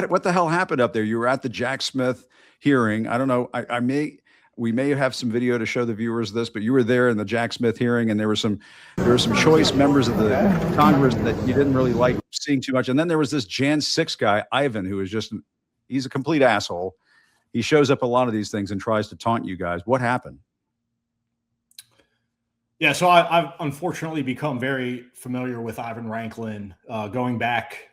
What the hell happened up there? You were at the Jack Smith hearing. I don't know. We may have some video to show the viewers this, but you were there in the Jack Smith hearing, and there were some choice members of the Congress that you didn't really like seeing too much. And then there was this Jan 6 guy, Ivan, who is he's a complete asshole. He shows up a lot of these things and tries to taunt you guys. What happened? Yeah, so I've unfortunately become very familiar with Ivan Raiklin, going back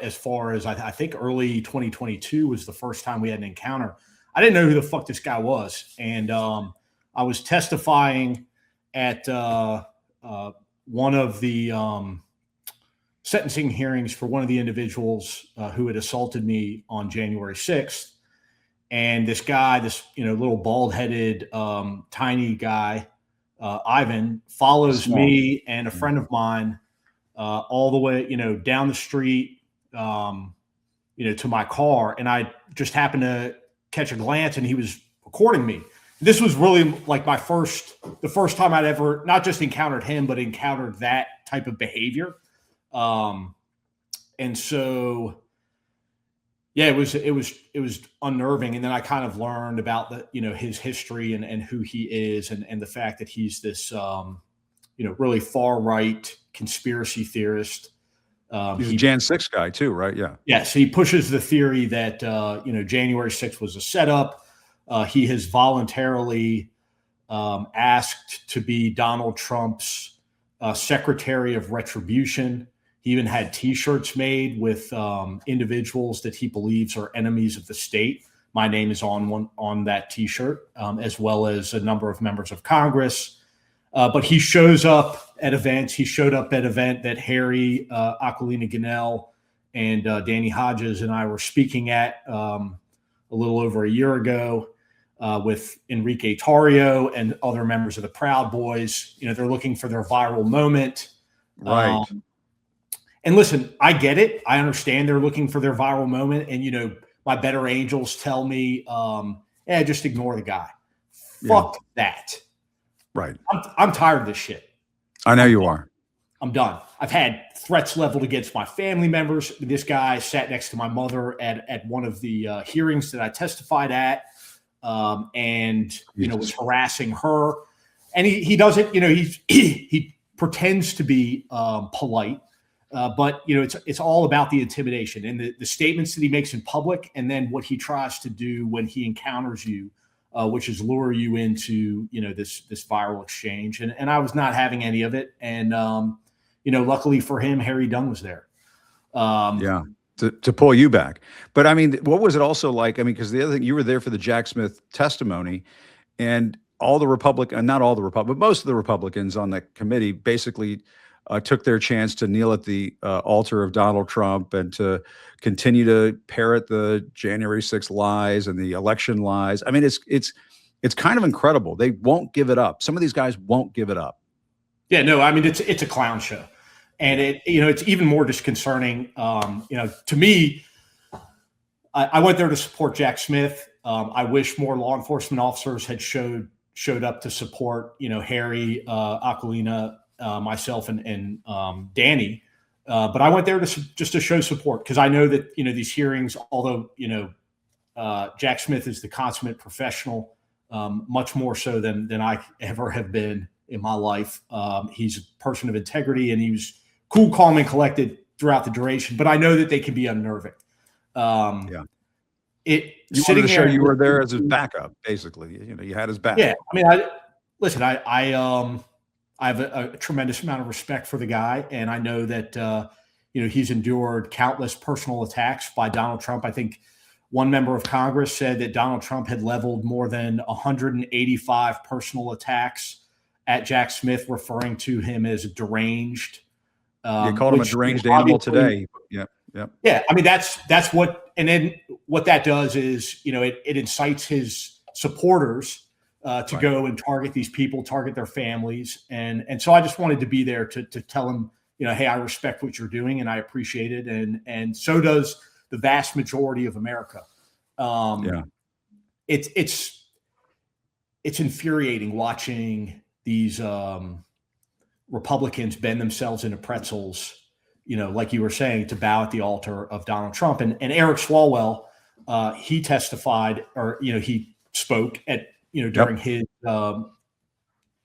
as far as I think early 2022 was the first time we had an encounter. I didn't know who the fuck this guy was. And I was testifying at one of the sentencing hearings for one of the individuals who had assaulted me on January 6th. And this guy, little bald-headed, tiny guy, Ivan, follows me and a friend of mine all the way, down the street, to my car. And I just happened to catch a glance, and he was recording me. This was really like the first time I'd ever not just encountered him, but encountered that type of behavior. And so, yeah, it was unnerving. And then I kind of learned about his history and who he is, and the fact that he's this, really far right conspiracy theorist. He's a Jan 6 guy too, right? Yeah. Yes. He pushes the theory that, January 6th was a setup. He has voluntarily asked to be Donald Trump's secretary of Retribution. He even had T-shirts made with individuals that he believes are enemies of the state. My name is on that T-shirt, as well as a number of members of Congress. But he shows up at events. He showed up at an event that Harry, Aquilina Ganell, and Danny Hodges and I were speaking at a little over a year ago with Enrique Tarrio and other members of the Proud Boys. They're looking for their viral moment. Right. And listen, I get it. I understand they're looking for their viral moment. And, my better angels tell me, just ignore the guy. Fuck that. Right. I'm tired of this shit. I know you are. I'm done. I've had threats leveled against my family members. This guy sat next to my mother at one of the hearings that I testified at, and was harassing her. And he does it. He pretends to be polite, but it's all about the intimidation and the statements that he makes in public, and then what he tries to do when he encounters you. Which is lure you into, this viral exchange. And I was not having any of it. And, luckily for him, Harry Dunn was there. To pull you back. But I mean, what was it also like? I mean, because the other thing, you were there for the Jack Smith testimony, and all the not all the Republicans, but most of the Republicans on the committee basically took their chance to kneel at the altar of Donald Trump and to continue to parrot the January 6th lies and the election lies. I mean, it's kind of incredible. They won't give it up. Some of these guys won't give it up. Yeah, no, I mean, it's a clown show. And it's even more disconcerting. To me, I went there to support Jack Smith. I wish more law enforcement officers had showed up to support, Harry, Aquilina, myself and Danny. But I went there just to show support, because I know that, these hearings, although, Jack Smith is the consummate professional, much more so than I ever have been in my life. He's a person of integrity, and he was cool, calm, and collected throughout the duration. But I know that they can be unnerving. You wanted to show you were there as his backup, basically. You had his back. Yeah, I mean, I have a tremendous amount of respect for the guy, and I know that he's endured countless personal attacks by Donald Trump. I think one member of Congress said that Donald Trump had leveled more than 185 personal attacks at Jack Smith, referring to him as deranged. You called him a deranged animal today. Yeah. Yeah. I mean, that's what, and then what that does is, it incites his supporters to go and target these people, target their families. And so I just wanted to be there to tell him, hey, I respect what you're doing and I appreciate it. And so does the vast majority of America. It's infuriating watching these Republicans bend themselves into pretzels like you were saying, to bow at the altar of Donald Trump. And Eric Swalwell, he testified, or, he spoke at, during his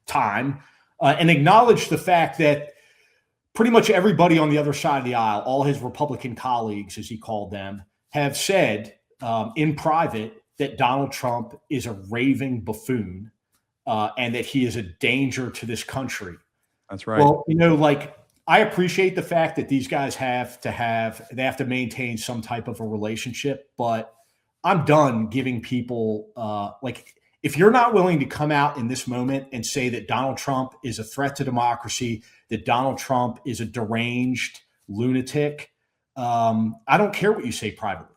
time, and acknowledged the fact that pretty much everybody on the other side of the aisle, all his Republican colleagues, as he called them, have said in private that Donald Trump is a raving buffoon, and that he is a danger to this country. That's right. Well, I appreciate the fact that these guys have to maintain some type of a relationship, but I'm done giving people if you're not willing to come out in this moment and say that Donald Trump is a threat to democracy, that Donald Trump is a deranged lunatic, I don't care what you say privately.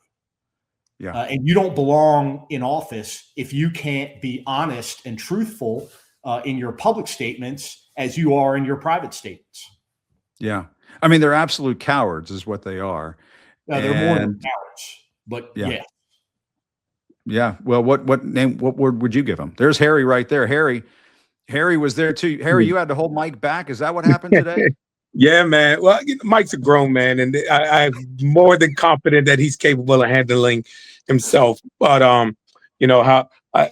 Yeah. And you don't belong in office if you can't be honest and truthful in your public statements as you are in your private statements. Yeah. I mean, they're absolute cowards is what they are. They're more than cowards, but yeah. Yeah. Well, what word would you give him? There's Harry right there. Harry was there too. Harry, you had to hold Mike back. Is that what happened today? Yeah, man. Well, Mike's a grown man, and I'm more than confident that he's capable of handling himself. But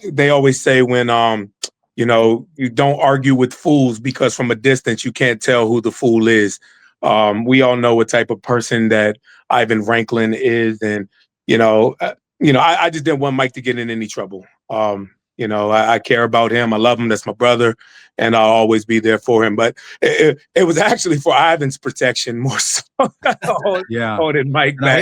they always say when you don't argue with fools, because from a distance you can't tell who the fool is. We all know what type of person that Ivan Raiklin is, and I just didn't want Mike to get in any trouble. I care about him. I love him. That's my brother, and I'll always be there for him. But it was actually for Ivan's protection more so. Holding Mike back. I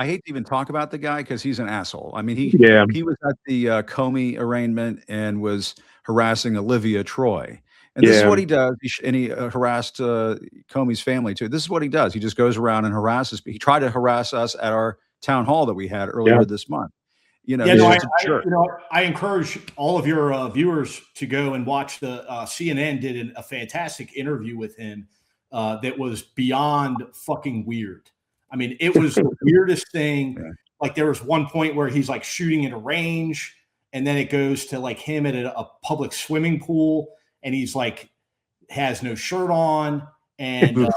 hate to even talk about the guy because he's an asshole. I mean, he was at the Comey arraignment and was harassing Olivia Troy. And this is what he does. He harassed Comey's family too. This is what he does. He just goes around and harasses. He tried to harass us at our town hall that we had earlier this month. I encourage all of your viewers to go and watch the CNN did a fantastic interview with him that was beyond fucking weird. I mean, it was the weirdest thing. Yeah. Like there was one point where he's like shooting at a range, and then it goes to like him at a public swimming pool, and he's like has no shirt on, and there's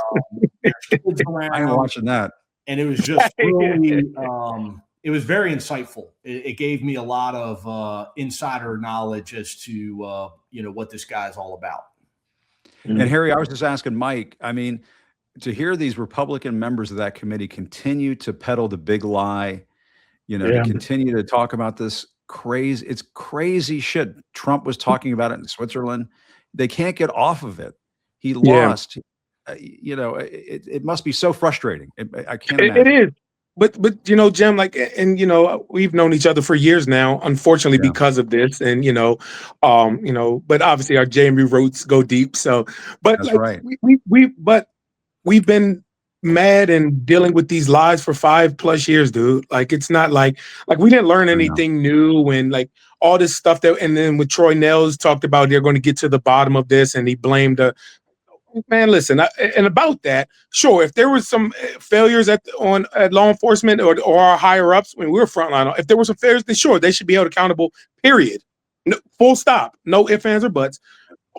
kids around. I'm watching that. And it was just really, it was very insightful. It gave me a lot of insider knowledge as to, what this guy is all about. And Harry, I was just asking Mike, I mean, to hear these Republican members of that committee continue to peddle the big lie, to continue to talk about this it's crazy shit. Trump was talking about it in Switzerland. They can't get off of it. He lost. It must be so frustrating. I can't imagine. It is. But Jim, we've known each other for years now, unfortunately, because of this. And, but obviously our JMU roots go deep. So, but that's right. We've been mad and dealing with these lies for 5+ years, dude. Like, it's not like we didn't learn anything new, and like all this stuff and then with Troy Nels talked about, they're going to get to the bottom of this, and he blamed man, listen, and about that, sure, if there was some failures at law enforcement or our higher ups when we were frontline, if there were some failures, then sure, they should be held accountable, period. No, full stop. No ifs, ands, or buts.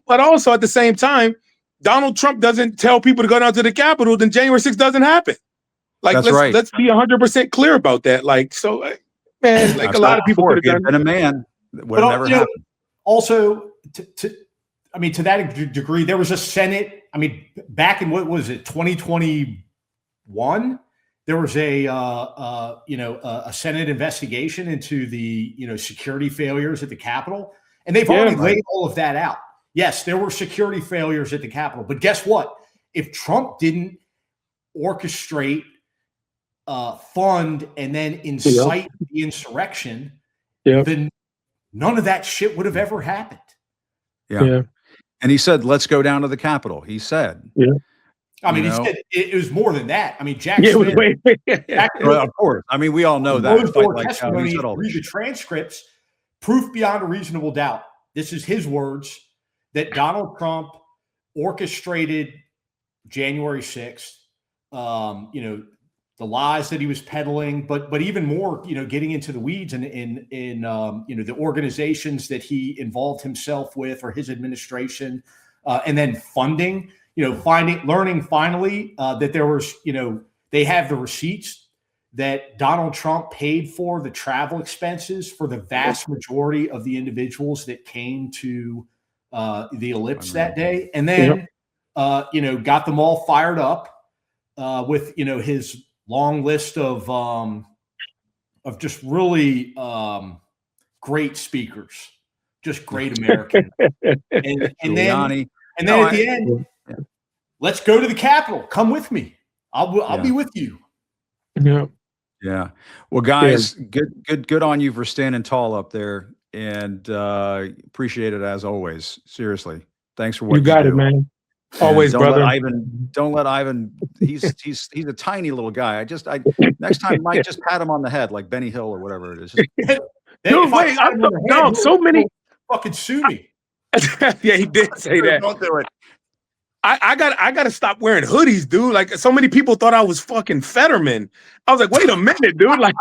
But also at the same time, Donald Trump doesn't tell people to go down to the Capitol, then January 6th doesn't happen. Like, let's be 100% clear about that. Like, so, man, like a lot of people could have been a man. That would never happen. Also, to that degree, there was a Senate. I mean, back in what was it, 2021? There was a Senate investigation into the security failures at the Capitol, and they've already laid all of that out. Yes, there were security failures at the Capitol, but guess what? If Trump didn't orchestrate, fund, and then incite the insurrection, then none of that shit would have ever happened. Yeah. And he said, let's go down to the Capitol. He said. Yeah. I mean, he said it was more than that. I mean, Jack Smith. Well, of course. I mean, we all know that. Read the transcripts. Proof beyond a reasonable doubt. This is his words that Donald Trump orchestrated January 6th. The lies that he was peddling, but even more, getting into the weeds in the organizations that he involved himself with or his administration, and then funding. learning finally that there was, they have the receipts that Donald Trump paid for the travel expenses for the vast majority of the individuals that came to the Ellipse that day. And then, got them all fired up with, his long list of just really great speakers, just great Americans. and then at the end, let's go to the Capitol. Come with me. I'll be with you. Yeah. Yeah. Well, guys, good on you for standing tall up there, and appreciate it as always. Seriously. Thanks for what you got do. it, man. Always, don't brother. Don't let Ivan. He's a tiny little guy. Next time, Mike, just pat him on the head like Benny Hill or whatever it is. Dude, wait, so many fucking sue me. Yeah, he did say that. Don't do it. I got to stop wearing hoodies, dude. Like, so many people thought I was fucking Fetterman. I was like, wait a minute, dude. Like,